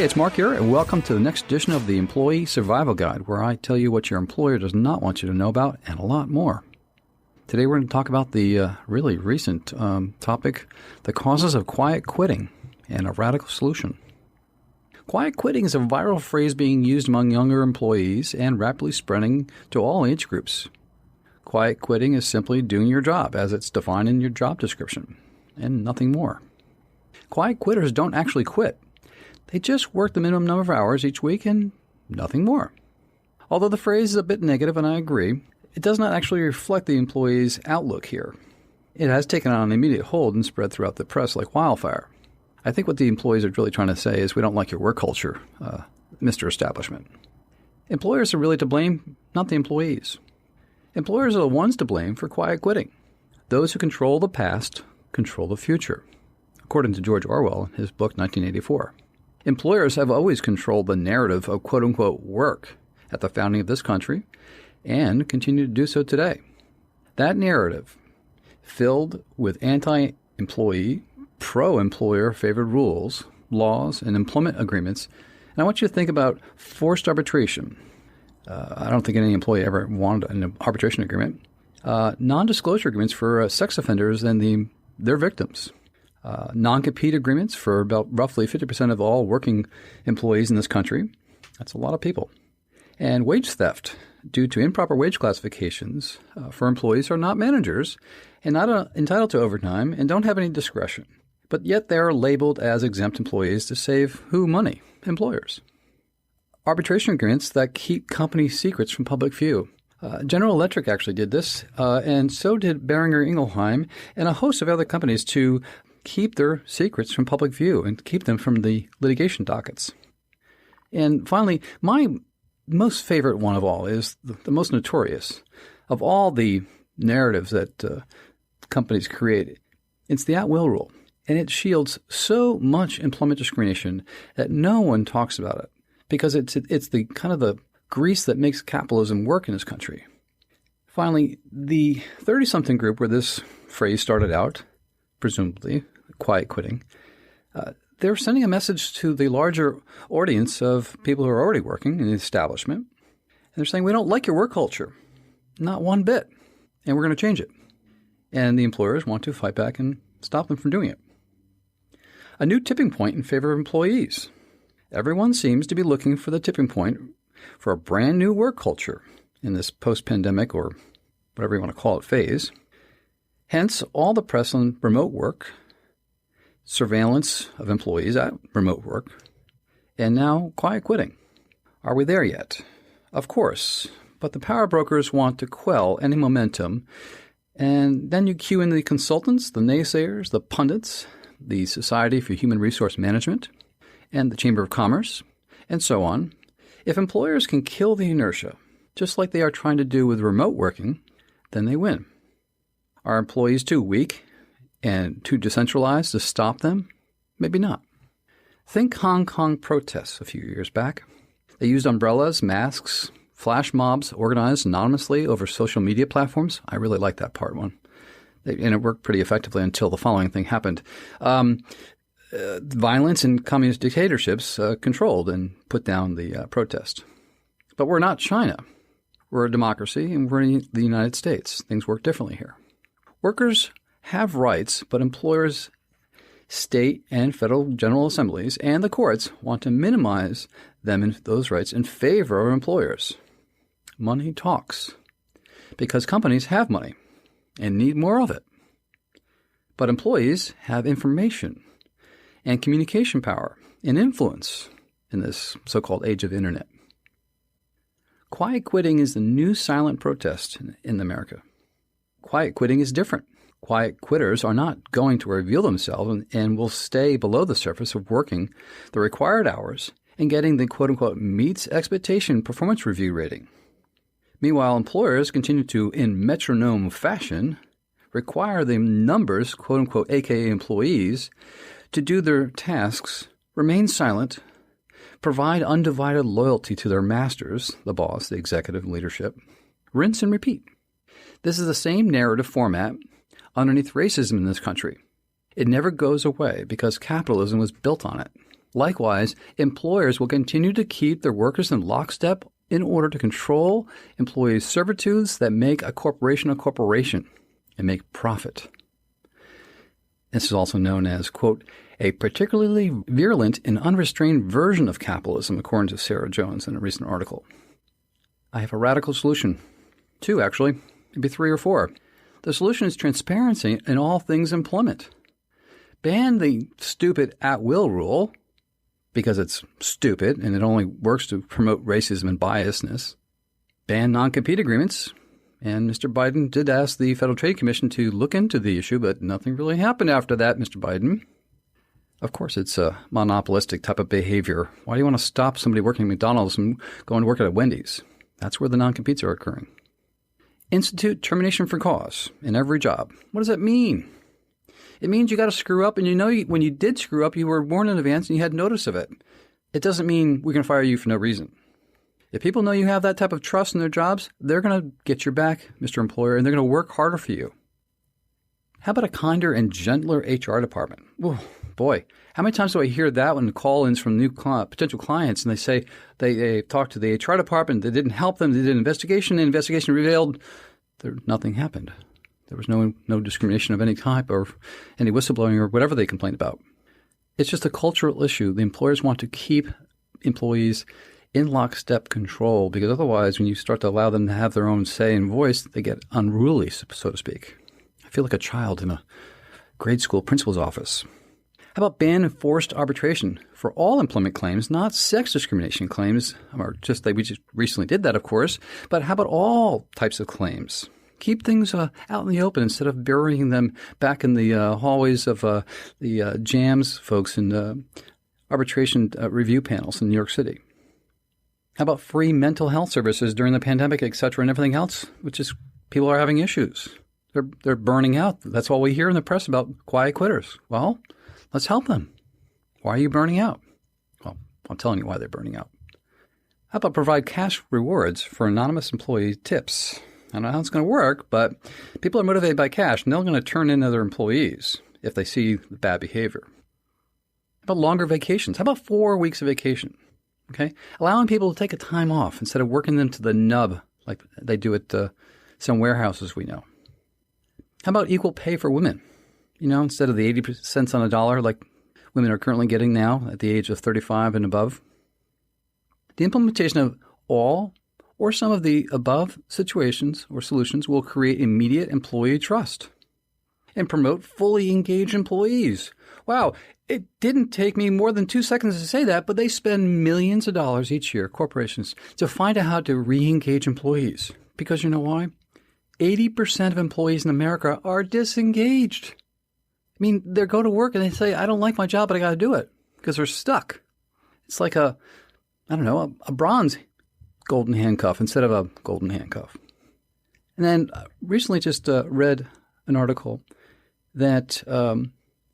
Hey, it's Mark here, and welcome to the next edition of the Employee Survival Guide, where I tell you what your employer does not want you to know about and a lot more. Today we're going to talk about the really recent topic, the causes of quiet quitting and a radical solution. Quiet quitting is a viral phrase being used among younger employees and rapidly spreading to all age groups. Quiet quitting is simply doing your job as it's defined in your job description, and nothing more. Quiet quitters don't actually quit. They just work the minimum number of hours each week and nothing more. Although the phrase is a bit negative, and I agree, it does not actually reflect the employee's outlook here. It has taken on an immediate hold and spread throughout the press like wildfire. I think what the employees are really trying to say is we don't like your work culture, Mr. Establishment. Employers are really to blame, not the employees. Employers are the ones to blame for quiet quitting. Those who control the past control the future, according to George Orwell in his book 1984. Employers have always controlled the narrative of quote-unquote work at the founding of this country and continue to do so today. That narrative, filled with anti-employee, pro-employer favored rules, laws, and employment agreements. And I want you to think about forced arbitration. I don't think any employee ever wanted an arbitration agreement. Non-disclosure agreements for sex offenders and their victims. Non-compete agreements for about roughly 50% of all working employees in this country. That's a lot of people. And wage theft due to improper wage classifications for employees who are not managers and not entitled to overtime and don't have any discretion. But yet they are labeled as exempt employees to save who money? Employers. Arbitration agreements that keep company secrets from public view. General Electric actually did this, and so did Boehringer Ingelheim and a host of other companies to keep their secrets from public view and keep them from the litigation dockets. And finally, my most favorite one of all is the most notorious of all the narratives that companies create. It's the at-will rule, and it shields so much employment discrimination that no one talks about it because it's the kind of the grease that makes capitalism work in this country. Finally, the 30-something group where this phrase started out, presumably quiet quitting, they're sending a message to the larger audience of people who are already working in the establishment. And they're saying, we don't like your work culture, not one bit, and we're going to change it. And the employers want to fight back and stop them from doing it. A new tipping point in favor of employees. Everyone seems to be looking for the tipping point for a brand new work culture in this post-pandemic or whatever you want to call it phase. Hence, all the press on remote work, surveillance of employees at remote work, and now quiet quitting. Are we there yet? Of course, but the power brokers want to quell any momentum, and then you cue in the consultants, the naysayers, the pundits, the Society for Human Resource Management, and the Chamber of Commerce, and so on. If employers can kill the inertia, just like they are trying to do with remote working, then they win. Are employees too weak and too decentralized to stop them? Maybe not. Think Hong Kong protests a few years back. They used umbrellas, masks, flash mobs organized anonymously over social media platforms. I really like that part one. And it worked pretty effectively until the following thing happened. Violence and communist dictatorships controlled and put down the protest. But we're not China. We're a democracy, and we're in the United States. Things work differently here. Workers have rights, but employers, state and federal general assemblies, and the courts want to minimize them in those rights in favor of employers. Money talks, because companies have money and need more of it. But employees have information and communication power and influence in this so-called age of internet. Quiet quitting is the new silent protest in America. Quiet quitting is different. Quiet quitters are not going to reveal themselves and will stay below the surface of working the required hours and getting the quote-unquote meets expectation performance review rating. Meanwhile, employers continue to, in metronome fashion, require the numbers, quote-unquote, aka employees, to do their tasks, remain silent, provide undivided loyalty to their masters, the boss, the executive leadership, rinse and repeat. This is the same narrative format underneath racism in this country. It never goes away because capitalism was built on it. Likewise, employers will continue to keep their workers in lockstep in order to control employees' servitudes that make a corporation and make profit. This is also known as, quote, a particularly virulent and unrestrained version of capitalism, according to Sarah Jones in a recent article. I have a radical solution. 2, actually. Maybe 3 or 4. The solution is transparency in all things employment. Ban the stupid at-will rule, because it's stupid and it only works to promote racism and biasness. Ban non-compete agreements. And Mr. Biden did ask the Federal Trade Commission to look into the issue, but nothing really happened after that, Mr. Biden. Of course, it's a monopolistic type of behavior. Why do you want to stop somebody working at McDonald's from going to work at Wendy's? That's where the non-competes are occurring. Institute termination for cause in every job. What does that mean? It means you got to screw up, and you know when you did screw up, you were warned in advance and you had notice of it. It doesn't mean we're going to fire you for no reason. If people know you have that type of trust in their jobs, they're going to get your back, Mr. Employer, and they're going to work harder for you. How about a kinder and gentler HR department? Oh, boy, how many times do I hear that when call-ins from new potential clients, and they say they talked to the HR department, they didn't help them, they did an investigation, and the investigation revealed nothing happened. There was no discrimination of any type or any whistleblowing or whatever they complained about. It's just a cultural issue. The employers want to keep employees in lockstep control, because otherwise when you start to allow them to have their own say and voice, they get unruly, so to speak. I feel like a child in a grade school principal's office. How about ban enforced arbitration for all employment claims, not sex discrimination claims, or we just recently did that, of course, but how about all types of claims? Keep things out in the open instead of burying them back in the hallways of the JAMS folks in arbitration review panels in New York City. How about free mental health services during the pandemic, et cetera, and everything else, which is people are having issues. They're burning out. That's all we hear in the press about quiet quitters. Well, let's help them. Why are you burning out? Well, I'm telling you why they're burning out. How about provide cash rewards for anonymous employee tips? I don't know how it's going to work, but people are motivated by cash, and they're going to turn in other employees if they see the bad behavior. How about longer vacations? How about 4 weeks of vacation? Okay, allowing people to take a time off instead of working them to the nub like they do at some warehouses we know. How about equal pay for women? Instead of the 80 cents on a dollar like women are currently getting now at the age of 35 and above. The implementation of all or some of the above situations or solutions will create immediate employee trust and promote fully engaged employees. Wow, it didn't take me more than 2 seconds to say that, but they spend millions of dollars each year, corporations, to find out how to re-engage employees. Because you know why? 80% of employees in America are disengaged. I mean, they go to work and they say, I don't like my job, but I got to do it because they're stuck. It's like a bronze golden handcuff instead of a golden handcuff. And then recently just read an article that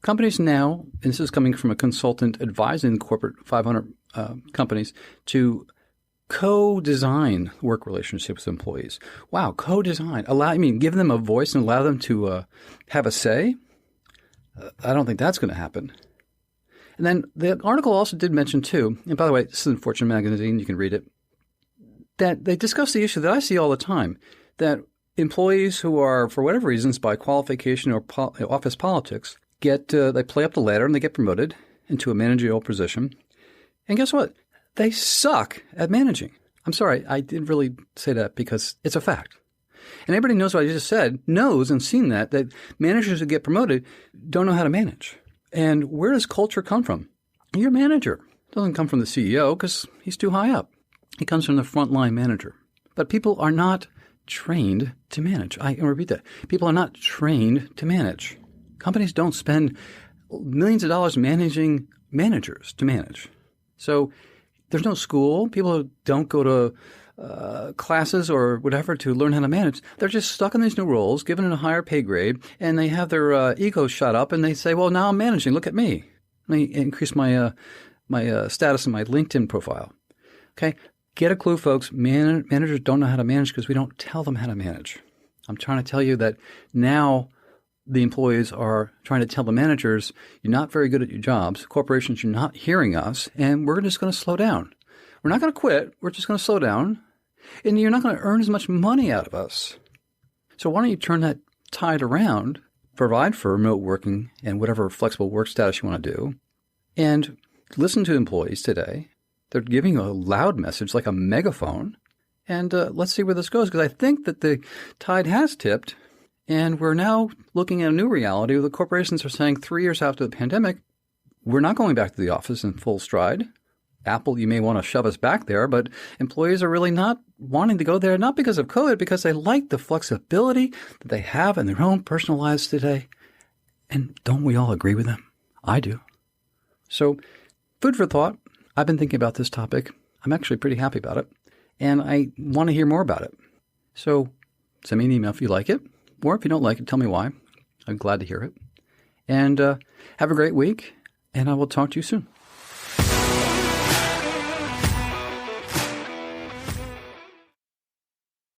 companies now, and this is coming from a consultant advising corporate 500 companies, to co-design work relationships with employees. Wow, co-design. Give them a voice and allow them to have a say? I don't think that's going to happen. And then the article also did mention too, and by the way, this is in Fortune magazine, you can read it, that they discuss the issue that I see all the time, that employees who are, for whatever reasons, by qualification or office politics, they play up the ladder and they get promoted into a managerial position. And guess what? They suck at managing. I'm sorry, I didn't really say that because it's a fact. And everybody knows what I just said, knows and seen that managers who get promoted don't know how to manage. And where does culture come from? Your manager. It doesn't come from the CEO because he's too high up. It comes from the frontline manager. But people are not trained to manage. I can repeat that. People are not trained to manage. Companies don't spend millions of dollars managing managers to manage. So there's no school. People don't go to classes or whatever to learn how to manage. They're just stuck in these new roles, given a higher pay grade, and they have their egos shot up, and they say, well, now I'm managing. Look at me. Let me increase my status in my LinkedIn profile. Okay? Get a clue, folks. Managers don't know how to manage because we don't tell them how to manage. I'm trying to tell you that now the employees are trying to tell the managers, you're not very good at your jobs, corporations, you're not hearing us, and we're just going to slow down. We're not going to quit. We're just going to slow down, and you're not going to earn as much money out of us. So why don't you turn that tide around, provide for remote working and whatever flexible work status you want to do, and listen to employees today. They're giving you a loud message like a megaphone, and let's see where this goes, because I think that the tide has tipped, and we're now looking at a new reality where the corporations are saying 3 years after the pandemic, we're not going back to the office in full stride. Apple, you may want to shove us back there, but employees are really not wanting to go there, not because of COVID, because they like the flexibility that they have in their own personal lives today. And don't we all agree with them? I do. So, food for thought. I've been thinking about this topic. I'm actually pretty happy about it, and I want to hear more about it. So, send me an email if you like it, or if you don't like it, tell me why. I'm glad to hear it. And have a great week, and I will talk to you soon.